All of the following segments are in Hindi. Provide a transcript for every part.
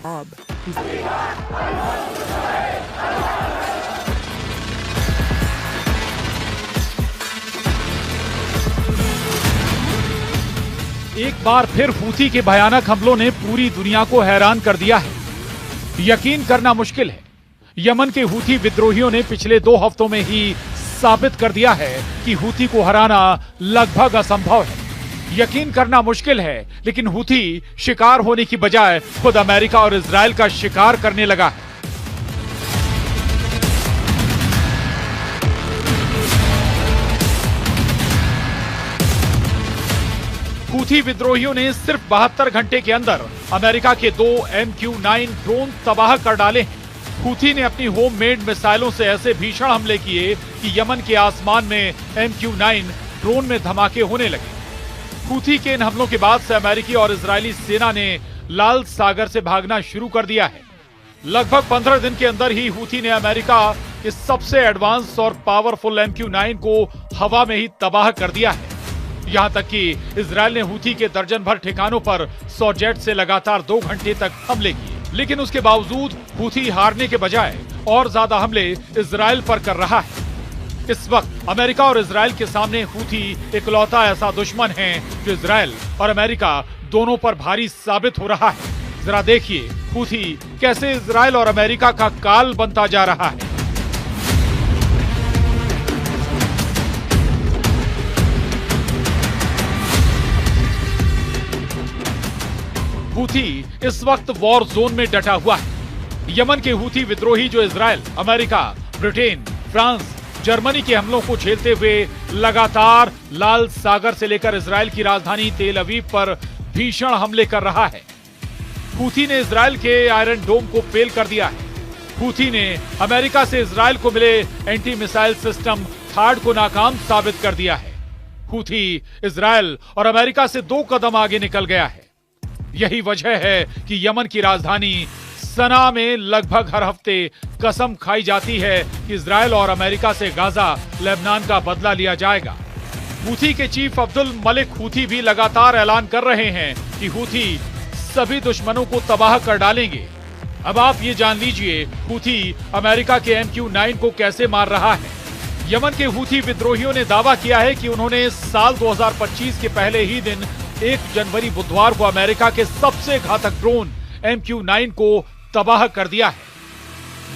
एक बार फिर हूथी के भयानक हमलों ने पूरी दुनिया को हैरान कर दिया है। यकीन करना मुश्किल है, यमन के हूथी विद्रोहियों ने पिछले 2 हफ्तों में ही साबित कर दिया है कि हूथी को हराना लगभग असंभव है। यकीन करना मुश्किल है, लेकिन हूथी शिकार होने की बजाय खुद अमेरिका और इजराइल का शिकार करने लगा है। हूथी विद्रोहियों ने सिर्फ 72 घंटे के अंदर अमेरिका के 2 MQ-9 ड्रोन तबाह कर डाले हैं। हूथी ने अपनी होममेड मिसाइलों से ऐसे भीषण हमले किए कि यमन के आसमान में MQ-9 ड्रोन में धमाके होने लगे। हूथी के इन हमलों के बाद से अमेरिकी और इजरायली सेना ने लाल सागर से भागना शुरू कर दिया है। लगभग 15 दिन के अंदर ही हूथी ने अमेरिका के सबसे एडवांस और पावरफुल MQ-9 को हवा में ही तबाह कर दिया है। यहां तक कि इजरायल ने हूथी के दर्जन भर ठिकानों पर 100 जेट से लगातार 2 घंटे तक हमले किए, लेकिन उसके बावजूद हूथी हारने के बजाय और ज्यादा हमले इजरायल पर कर रहा है। इस वक्त अमेरिका और इजरायल के सामने हूथी इकलौता ऐसा दुश्मन है जो इजरायल और अमेरिका दोनों पर भारी साबित हो रहा है। जरा देखिए हूथी कैसे इजरायल और अमेरिका का काल बनता जा रहा है। हूथी इस वक्त वॉर जोन में डटा हुआ है। यमन के हूथी विद्रोही जो Israel, America, Britain, France, Germany के हमलों को झेलते हुए लगातार लाल सागर से लेकर इजरायल की राजधानी तेल अवीव पर भीषण हमले कर रहा है। हूथी ने इजरायल के आयरन डोम को फेल कर दिया है। हूथी ने अमेरिका से इजरायल को मिले एंटी मिसाइल सिस्टम थार्ड को नाकाम साबित कर दिया है। हूथी इजरायल और अमेरिका से 2 कदम आगे निकल गया है। यही वजह है कि यमन की राजधानी सना में लगभग हर हफ्ते कसम खाई जाती है कि इजरायल और अमेरिका से गाजा, लेबनान का बदला लिया जाएगा। हूथी के चीफ अब्दुल मलिक हूथी भी लगातार ऐलान कर रहे हैं कि हूथी सभी दुश्मनों को तबाह कर डालेंगे। अब आप ये जान लीजिए हूथी अमेरिका के MQ-9 को कैसे मार रहा है। यमन के हूथी विद्रोहियों ने दावा किया है कि उन्होंने साल 2025 के पहले ही दिन 1 जनवरी बुधवार को अमेरिका के सबसे घातक ड्रोन MQ-9 को तबाह कर दिया है।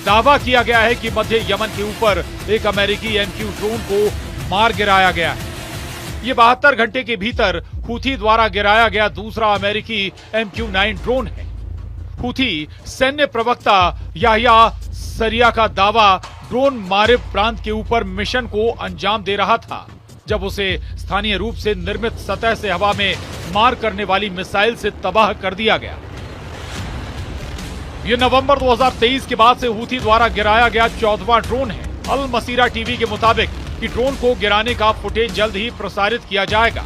दावा किया गया है कि मध्य यमन के ऊपर एक अमेरिकी MQ ड्रोन को मार गिराया गया है। ये 72 घंटे के भीतर हूथी द्वारा गिराया गया दूसरा अमेरिकी MQ-9 ड्रोन है। हूथी सैन्य प्रवक्ता याह्या सरिया का दावा ड्रोन मारिब प्रांत के ऊपर मिशन को अंजाम दे रहा था, जब उसे स्थानीय रूप से निर्मित सतह से हवा में मार करने वाली मिसाइल से तबाह कर दिया गया। यह नवंबर 2023 के बाद से हूथी द्वारा गिराया गया 14वां ड्रोन है। अल मसीरा टीवी के मुताबिक कि ड्रोन को गिराने का फुटेज जल्द ही प्रसारित किया जाएगा।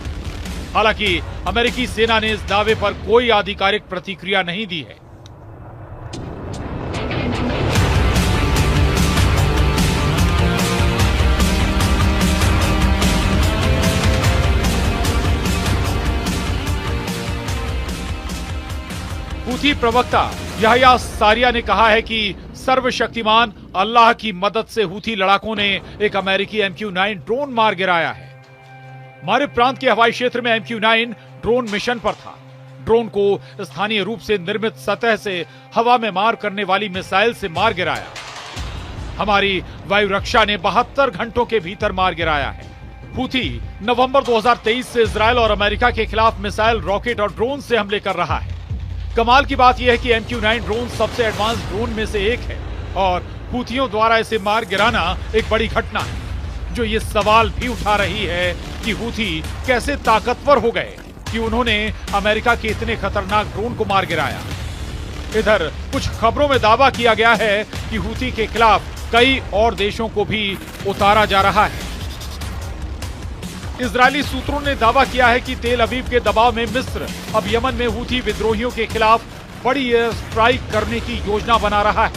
हालांकि अमेरिकी सेना ने इस दावे पर कोई आधिकारिक प्रतिक्रिया नहीं दी है। हूथी प्रवक्ता याह्या सारिया ने कहा है कि सर्वशक्तिमान अल्लाह की मदद से हूथी लड़ाकों ने एक अमेरिकी MQ-9 ड्रोन मार गिराया है। मारिब प्रांत के हवाई क्षेत्र में MQ-9 ड्रोन मिशन पर था। ड्रोन को स्थानीय रूप से निर्मित सतह से हवा में मार करने वाली मिसाइल से मार गिराया। हमारी वायु रक्षा ने 72 घंटों के भीतर मार गिराया है। हूथी नवंबर 2023 से इजरायल और अमेरिका के खिलाफ मिसाइल, रॉकेट और ड्रोन से हमले कर रहा है। कमाल की बात यह है कि MQ-9 ड्रोन सबसे एडवांस ड्रोन में से एक है और हूथियों द्वारा इसे मार गिराना एक बड़ी घटना है, जो ये सवाल भी उठा रही है कि हूथी कैसे ताकतवर हो गए कि उन्होंने अमेरिका के इतने खतरनाक ड्रोन को मार गिराया। इधर कुछ खबरों में दावा किया गया है कि हूथी के खिलाफ कई और देशों को भी उतारा जा रहा है। इजरायली सूत्रों ने दावा किया है कि तेल अवीव के दबाव में मिस्र अब यमन में हूथी विद्रोहियों के खिलाफ बड़ी एयर स्ट्राइक करने की योजना बना रहा है।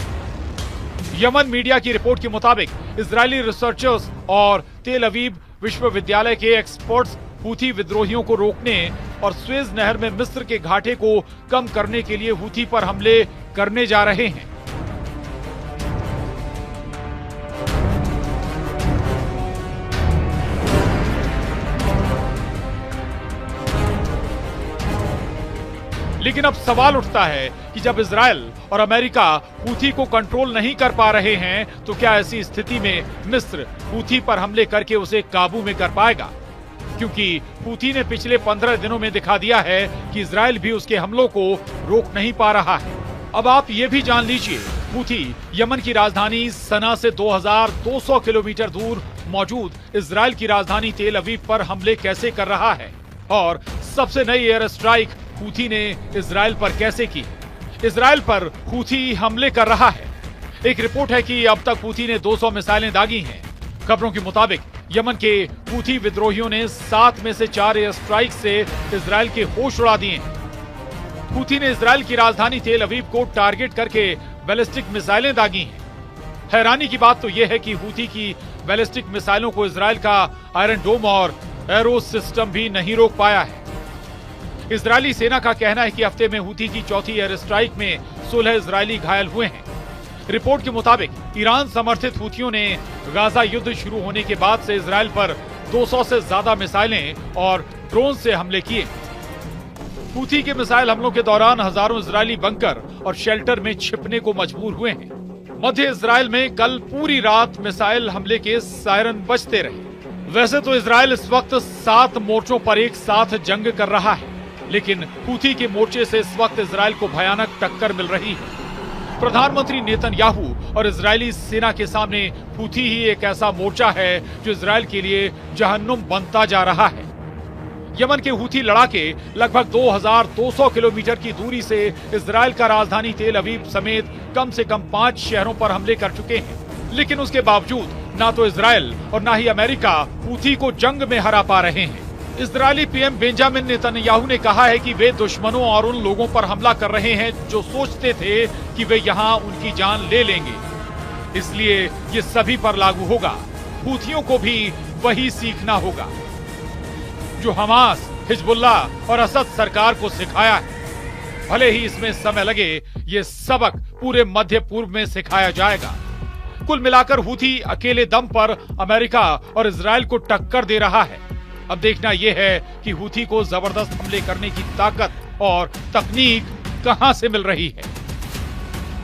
यमन मीडिया की रिपोर्ट के मुताबिक इजरायली रिसर्चर्स और तेल अवीव विश्वविद्यालय के एक्सपर्ट्स हूथी विद्रोहियों को रोकने और स्वेज नहर में मिस्र के घाटे को कम करने के लिए हूथी पर हमले करने जा रहे हैं। लेकिन अब सवाल उठता है कि जब इजराइल और अमेरिका हूथी को कंट्रोल नहीं कर पा रहे हैं तो क्या ऐसी स्थिति में मिस्र हूथी पर हमले करके उसे काबू में कर पाएगा? क्योंकि हूथी ने पिछले 15 दिनों में दिखा दिया है कि इजराइल भी उसके हमलों को रोक नहीं पा रहा है। अब आप ये भी जान लीजिए, हूथी यमन की राजधानी सना से 2200 किलोमीटर दूर मौजूद इजराइल की राजधानी तेल अवीव पर हमले कैसे कर रहा है और सबसे नई एयर स्ट्राइक हूथी ने इजराइल पर कैसे की। इजराइल पर हूथी हमले कर रहा है। एक रिपोर्ट है कि अब तक हूथी ने 200 मिसाइलें दागी हैं। खबरों के मुताबिक यमन के हूथी विद्रोहियों ने 7 में से 4 एयर स्ट्राइक से इजराइल के होश उड़ा दिए हैं। हूथी ने इजराइल की राजधानी तेल अवीव को टारगेट करके बैलिस्टिक मिसाइलें दागी हैं। हैरानी की बात तो यह है कि हूथी की बैलिस्टिक मिसाइलों को इजराइल का आयरन डोम और एरो सिस्टम भी नहीं रोक पाया है। इजरायली सेना का कहना है कि हफ्ते में हूथी की चौथी एयर स्ट्राइक में 16 इजरायली घायल हुए हैं। रिपोर्ट के मुताबिक ईरान समर्थित हूथियों ने गाजा युद्ध शुरू होने के बाद से इजराइल पर 200 से ज्यादा मिसाइलें और ड्रोन से हमले किए। हूथी के मिसाइल हमलों के दौरान हजारों इजरायली बंकर और शेल्टर में छिपने को मजबूर हुए हैं। मध्य इजराइल में कल पूरी रात मिसाइल हमले के सायरन बजते रहे। वैसे तो इजराइल इस वक्त 7 मोर्चों पर एक साथ जंग कर रहा है, लेकिन हूथी के मोर्चे से इस वक्त इजराइल को भयानक टक्कर मिल रही है। प्रधानमंत्री नेतन्याहू और इजरायली सेना के सामने हूथी ही एक ऐसा मोर्चा है जो इजराइल के लिए जहन्नुम बनता जा रहा है। यमन के हूथी लड़ाके लगभग 2200 किलोमीटर की दूरी से इजराइल का राजधानी तेल अवीव समेत कम से कम 5 शहरों पर हमले कर चुके हैं। लेकिन उसके बावजूद ना तो इजराइल और ना ही अमेरिका हूथी को जंग में हरा पा रहे हैं। इजरायली पीएम बेंजामिन नेतन्याहू ने कहा है कि वे दुश्मनों और उन लोगों पर हमला कर रहे हैं जो सोचते थे कि वे यहां उनकी जान ले लेंगे। इसलिए ये सभी पर लागू होगा। हूथियों को भी वही सीखना होगा जो हमास, हिजबुल्लाह और असद सरकार को सिखाया है। भले ही इसमें समय लगे, ये सबक पूरे मध्य पूर्व में सिखाया जाएगा। कुल मिलाकर हूथी अकेले दम पर अमेरिका और इजराइल को टक्कर दे रहा है। अब देखना यह है कि हूथी को जबरदस्त हमले करने की ताकत और तकनीक कहां से मिल रही है।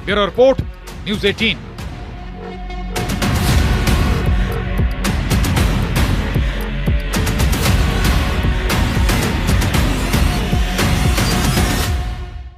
Bureau report, news 18।